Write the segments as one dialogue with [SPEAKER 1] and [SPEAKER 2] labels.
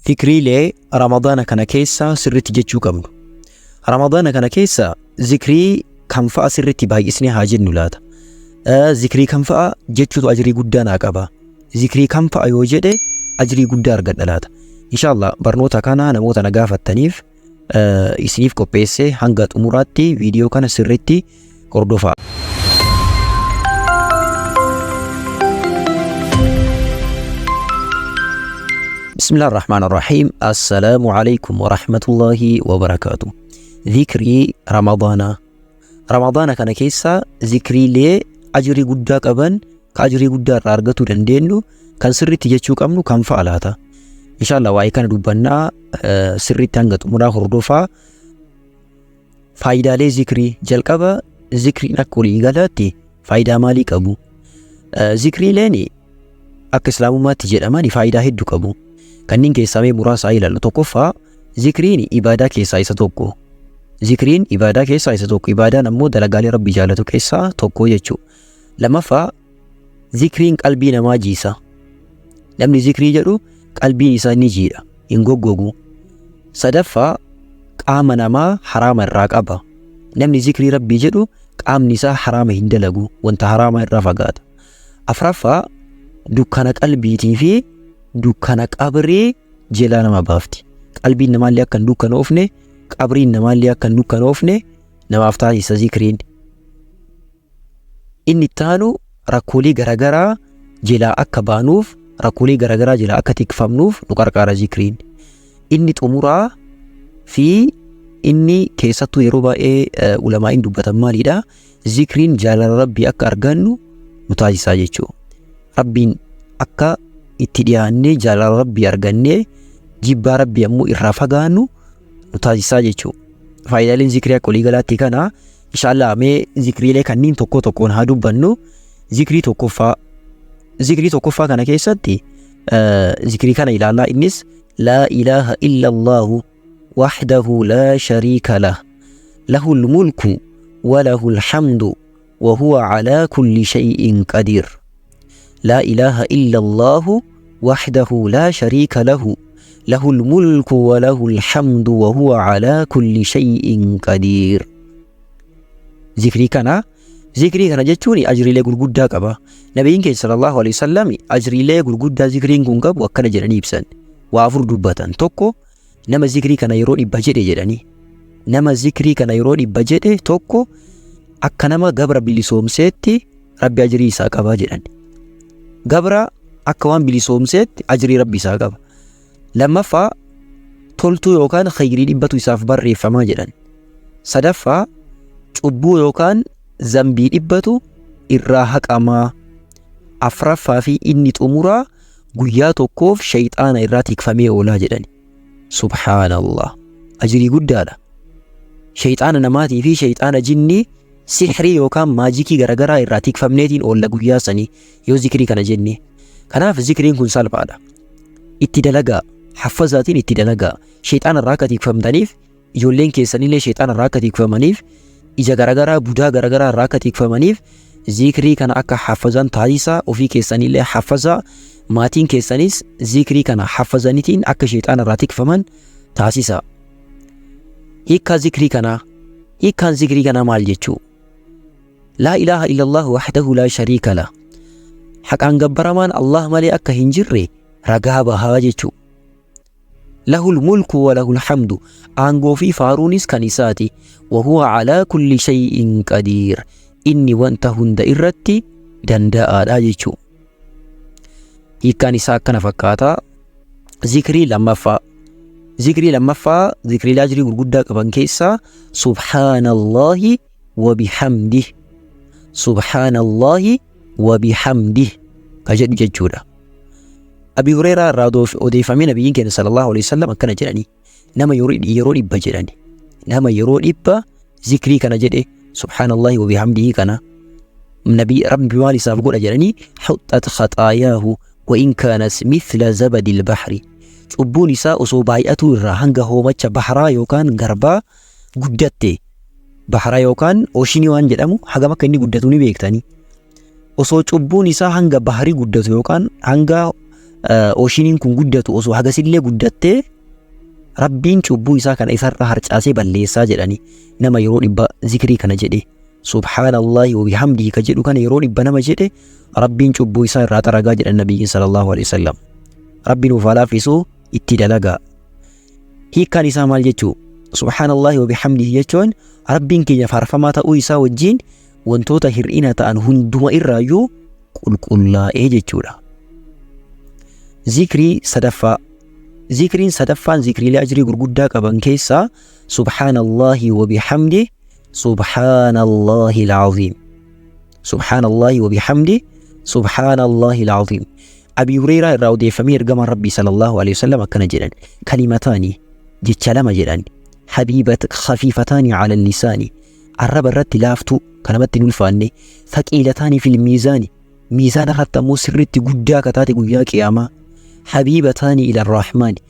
[SPEAKER 1] Fikriilee Ramadaana kana keessa sirriitti jechuu qabnu. Ramadaana kana keessa zikrii kam fa'a sirriitti baay'isnee haa jennu laata? Zikrii kam fa'a jechuutu ajrii guddaa naa qaba. Zikrii kam fa'a yoo jedhe ajrii guddaa argadha laata? Inshallah barnoota kana namoota na gaafattaniif isiniif qopheessee hanga xumuraatti viidiyoo kana sirriitti hordofaa. بسم الله الرحمن الرحيم. السلام عليكم ورحمة الله وبركاته. ذكري رمضان كان كيسا ذكري لي أجري قدا قبن كأجري قدا رارغتو دندينو كان سري تجيشو كمنو كان فعلاتا إن شاء الله واي كان دوبنا سري تنغت مرا خردوفا فايدة لي ذكري جلقبا ذكري نكولي غلاتي فايدة مالي قبو ذكري ليني أك إسلام ما تجد أماني فايدة هدو قبو kanneen keessaa muraasa ilaallu. Tokkoffaa zikriin ibadaa keessaa isa tokko. Zikriin ibadaa keessaa isa tokko. Ibadaan ammoo dalagaalee Rabbi jaalatu keessaa tokko jechuudha. Lammaffaa zikriin qalbii namaa jiisa. Namni zikrii jedhu qalbiin isaa ni jiidha, hin goggogu. Sadaffaa qaama namaa haraama irraa qaba. Namni zikrii Rabbii jedhu qaamni isaa haraama hin dalagu, wanta haraama irraa fagaata. Afraffaa dukkana qalbiitii fi dukkana qabrii jala nama baafti. Qalbiin namaallee akka hin dukkanoofne, qabriin namaallee akka hin dukkanoofne namaaf taasisa zikriin. Inni ittaanu rakkoolee garagaraa jalaa akka baanuuf, rakkoolee garagaraa jalaa akka tikfamnuuf nu qarqaara zikriin. Inni xumuraa fi inni keessattuu yeroo baay'ee ulamaa'iin dubbatan maalidha? Zikriin jaalala Rabbii akka argannu nu taasisaa jechuudha. Rabbiin akka itti dhiyaannee jaalala Rabbii argannee jibbaa Rabbii ammoo irraa fagaannu nu taasisaa jechuudha. Faayidaaleen zikrii akka walii galaatti kana inshallah mee zikriilee kanniin tokko tokkoon haa dubbannu. Zikrii tokkoffaa kana keessatti zikrii kana ilaallaa. Innis laa ilaaha illa Allahu wahdahu laa shariika lah lahul mulku wa lahul hamdu wa huwa ala kulli shay'in qadir. لا إله إلا الله وحده لا شريك له له الملك وله الحمد وهو على كل شيء قدير. ذكري كان جتوني أجري لي قرقودا قبا. نبيين صلى الله عليه وسلم أجري لي قرقودا ذكرين كن قب وكان جراني بسن وافر دبتان توكو. نما ذكري كان يروني بجد جراني. نما ذكري كان يروني بجد توكو أكنما قبر بلسوم سيتي ربي أجري ساقبا جراني. Gabra akka waan bilisoomseetti ajrii Rabbi isaa qaba. Lammaffaa toltuu yookaan khayrii dhibbatu isaaf barreeffamaa jedhan. Sadaffaa cubbuu yookaan zambii dhibbatu irraa haqamaa. Afraffaa fi inni xumuraa guyyaa tokkoof shayxaana irraa tikfamee oolaa jedhan. Subhaanallah, ajrii guddaadha. Shayxaana namaatii fi shayxaana jinnii sihrii yookaan maajikii garagaraa irraa tikfamneetiin oolla guyyaa sanii yoo zikrii kana jenne. Kanaaf zikriin kun salphaadha. Itti dalagaa, haffazaatiin itti dalagaa. Shayxaana irraa akka tikfamtaniif, ijoolleen keessanillee shayxaana irraa akka tikfamaniif, ija garagaraa, budaa garagaraa irraa akka tikfamaniif zikrii kana akka haffazan taasisaa. Ofii keessanillee haffazaa, maatiin keessanis zikrii kana haffazaniitiin akka shayxaana irraa tikfaman taasisaa. Hiikkaan zikrii kanaa maal jechuu? لا إله إلا الله وحده لا شريك له حقان قبرمان الله مالي أكا هنجري رقابة هاجتو له الملك وله الحمد أنقو في فارونيس كنيساتي وهو على كل شيء قدير إني وانتهن دائرتي دنداء راجتو. كنيسا كان فكاتا ذكري لما فا ذكري لاجري قرقودا قبان كيسا سبحان الله وبحمده سبحان الله وبحمده كجد ججورا. أبي هريرة رادوف أوديف من نبيين كان صلى الله عليه وسلم كان جراني نما يرون إبا جراني نما يرون إبا ذكري كان جد سبحان الله وبحمده كان نبي رب والي سابقون جراني حطت خطاياه وإن كانت مثل زبد البحر أبو نساء صوبايأتو الرهنغ هو مچ بحرا يوكان غربا قدته بحرا يوكان اوشيني وان jedhamu hagam akka inni guddatu ni beektani. Osoo cubbuun isaa hanga bahari guddatu yookaan hanga oshiniin kun guddatu osoo hagasillee guddattee rabbiin cubbuu isaa kana isarraa harcaasee balleessaa jedhani nama yeroo dhibba zikrii kana jedhe subhaanallahi wa bihamdihi ka jedhu kana yeroo dhibba nama jedhe rabbiin cubbuu isaa irraa xaragaa jedhan nabiyyiin sallallahu alaihi wasallam. Rabbiin uf halaafisu itti dalagaa. Hiikkaan isaa maal jechuu? Subhaanallahi wa bihamdihi jechuun rabbiin keenya faarfamaa ta'uu isaa wajjin wantoota hir'ina ta'an hunduma irraayyuu qulqullaa'ee jechuudha. Zikrii sadaffaa. Zikriin sadaffaan zikriilee ajrii gurguddaa qaban keessaa subhaanallahi wa bihamdihi subhaanallahi al-azim. Subhaanallahi wa bihamdihi subhaanallahi al-azim. Abi Hurayraa irraa odeeffamee ergamaan Rabbii sallallahu alaihi wasallam akkana jedhan kalimataani jecha lama jedhan khafiifataani ala lisaani arraba irratti laaftuu kanamatti hin ulfaanne thaqiilataani fil miizaani miizaana irratti ammoo sirritti guddaa kataate guyyaa qiyaamaa habibataani ila arrahmaani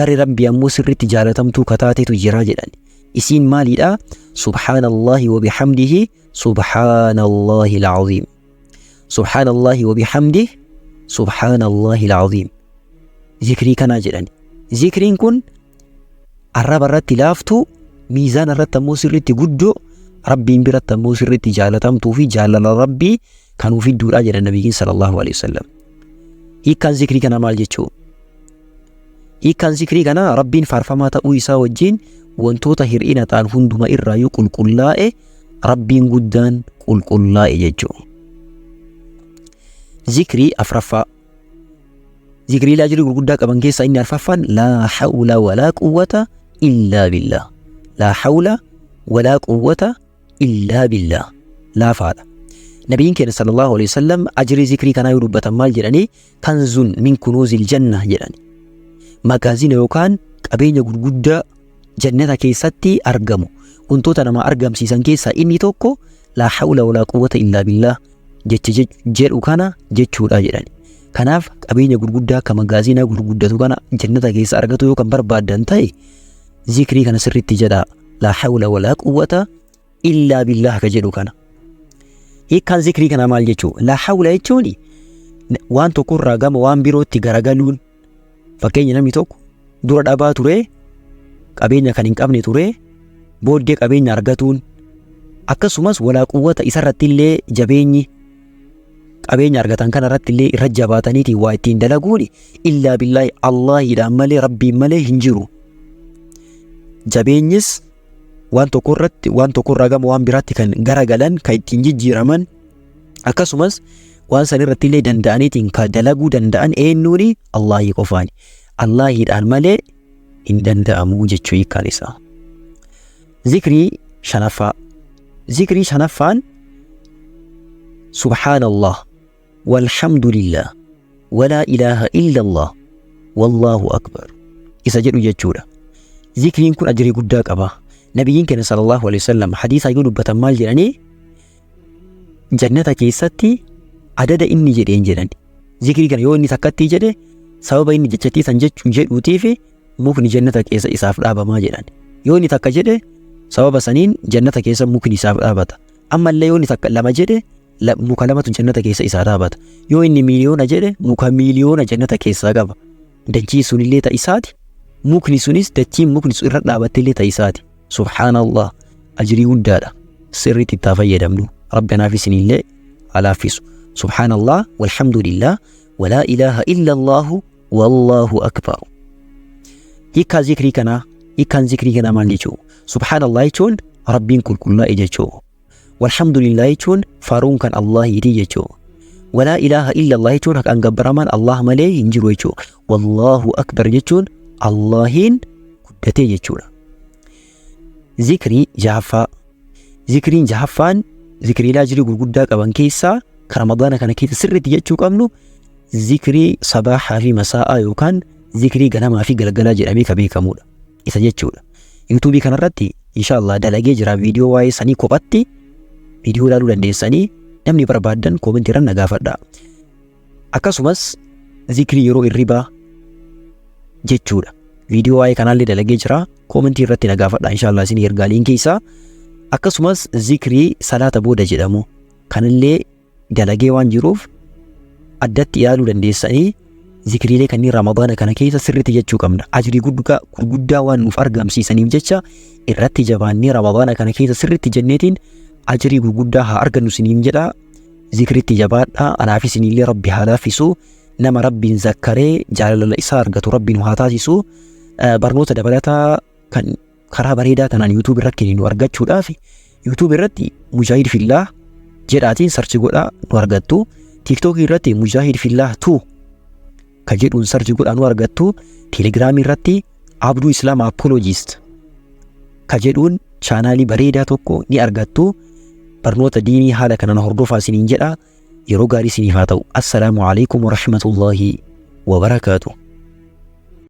[SPEAKER 1] gari rabbi ammoo sirritti jaalatamtuu kataatetu jira jedhan isiin maalidha subhaanallahi wa bihamdihi subhaanallahi al-azim subhaanallahi wa bihamdihi subhaanallahi al-azim. Zikrii kanaa jedhan zikriin kun arraba irratti laaftuu miizaana irratti ammoo sirritti guddoo rabbiin biratti ammoo sirritti jaalatamtuu fi jaalala rabbii kanuu fidduudha jedhan nabiyyiin sallallahu alaihi wasallam. Hiikkaan zikrii kana maal jechuu? Hiikkaan zikrii kana rabbiin faarfamaa ta'uu isaa wajjin wantoota hir'ina ta'an hunduma irraayyuu qulqullaa'e rabbiin guddaan qulqullaa'e jechuu. Zikrii afraffaa. Zikriilee ajrii gurguddaa qaban keessaa inni arfaffaan laa hawla walaa quwwata illaa billah. Laa hawla walaa quwwata illaa billah. Laafaadha. Nabiyyiin keenya sallallahu alaihi wasallam ajrii zikrii kanaa yoo dubbatan maal jedhanii kanzun min kunuuzil janna jedhani. Magaazina yookaan qabeenya gurguddaa jannata keessatti argamu. Wantoota nama argamsiisan keessaa inni tokko laa hawla walaa quwwata illaa billah jecha jedhu kana jechuudha jedhani. Kanaaf qabeenya gurguddaa akka magaazinaa gurguddatu kana jannata keessa argatu yoo kan barbaadan ta'e zikrii kana sirriitti jedhaa laa hawla walaa quwwata illaa billah ka jedhu kana. Hiikkaan zikrii kana maal jechuu? Laa hawla jechuun waan tokko irraa gama waan birootti garagaluun. Fakkeenya namni tokko dura dhabaa ture qabeenya kan hin qabne ture booddee qabeenya argatuun akkasumas walaa quwwata isarratti illee jabeenyi qabeenya argatan kana irratti illee irra jabaataniiti waa ittiin dalaguun illaa billaahi Allaahidhaan malee rabbiin malee hin jiru. Jabeenyis waan tokko irraa gama waan biraatti kan garagalan kan ittiin jijjiiraman akkasumas waan san irratti illee danda'aniitiin kan dalaguu danda'an eenyuuni Allaahii qofaani. Allaahidhaan malee hin danda'amu jechuu hiikkaan isaa. Zikrii shanaffaa. Zikrii shanaffaan subhaanallah walhamdulillah walaa ilaaha illallah wallaahu akbar isa jedhu jechuudha. Zikriin kun ajrii guddaa qaba. Nabiyyiin keenya sallallahu alaihi wasallam hadiisa yoo dubbatan maal jedhanii jannata keessatti adada inni jedheen jedhan. Zikrii kana yoo inni takkatti jedhe sababa inni jechatti san jechuun jedhuutiif mukni jannata keessa isaaf dhaabamaa jedhan. Yoo inni takka jedhe sababa saniin jannata keessa mukni isaaf dhaabata. Ammallee yoo inni takka lama jedhe muka lamatu jannata keessa isaa dhaabata. Yoo inni miliyoona jedhe muka miliyoona jannata keessaa qaba. Dachii sunillee ta isaati. Mukni sunis dachiin mukni sun irra dhaabattillee ta isaati. Subhaanallah ajrii guddaadha. Sirriitti itti fayyadamnu. Rabbanaaf isinillee alaafisu. Subhaanallah walhamdulillah walaa ilaaha illallahu wallaahu akbar. Hiikkaan zikrii kanaa maal jechuu? Subhaanallah jechuun rabbiin qulqullaa'e jechuu. Walhamdulillah jechuun faaruun kan Allaahiti jechuu. Walaa ilaaha illallah jechuun haqaan gabbaramaan Allah malee hin jiru jechuu. Wallaahu akbar jechuun Allaahiin guddatee jechuudha. Zikrii jahaffaa. Zikriin jahaffaan zikriilee ajrii gurguddaa qaban keessaa ka Ramadaana kana keessa sirriitti jechuu qabnu zikrii sabaahaa fi masaa'aa yookaan zikrii ganamaa fi galgalaa jedhamee ka beekamudha. Isa jechuudha. YouTube'ii kanarratti inshallah dalagee jira viidiyoo waa'ee sanii kophatti viidiyoo ilaaluu dandeessanii namni barbaadan koomentii irra na gaafadha. Akkasumas zikrii yeroo irribaa jechuudha. Viidiyoo waa'ee kanaallee dalagee jira koomentii irratti na gaafadha inshallah isin ergaa liinkii isaa. Akkasumas zikrii salaata booda jedhamu kanallee dalagee waan jiruuf addatti ilaaluu dandeessanii zikriilee kanneen ramadaana kana keessa sirriitti jechuu qabna. Ajrii gurguddaa waan nuuf argamsiisaniif jecha irratti jabaannee ramadaana kana keessa sirriitti jenneetiin ajrii gurguddaa haa argannu isiniin jedha. Zikriitti jabaadhaa. Anaaf isinillee rabbi haa laaffisu. Nama rabbiin zakkaree jaalala isaa argatu rabbiin haa taasisu. Barnoota dabalataa kan karaa bareedaa kanaan YouTube irratti nu argachuudhaaf YouTube irratti Mujaahid Fillah jedhaatiin sarchi godhaa nu argattu. TikTok irratti Mujaahid Fillah 2 ka jedhuun sarchi godhaa nu argattu. Telegram irratti Abduu Islaam Apologist ka jedhuun chaanaalii bareedaa tokko ni argattu. Barnoota diinii haala kanaan hordofaa isiniin jedha. Yeroo gaarii isiniif haa ta'u. Assalaamu alaikum wa rahmatullahi wa barakaatuh.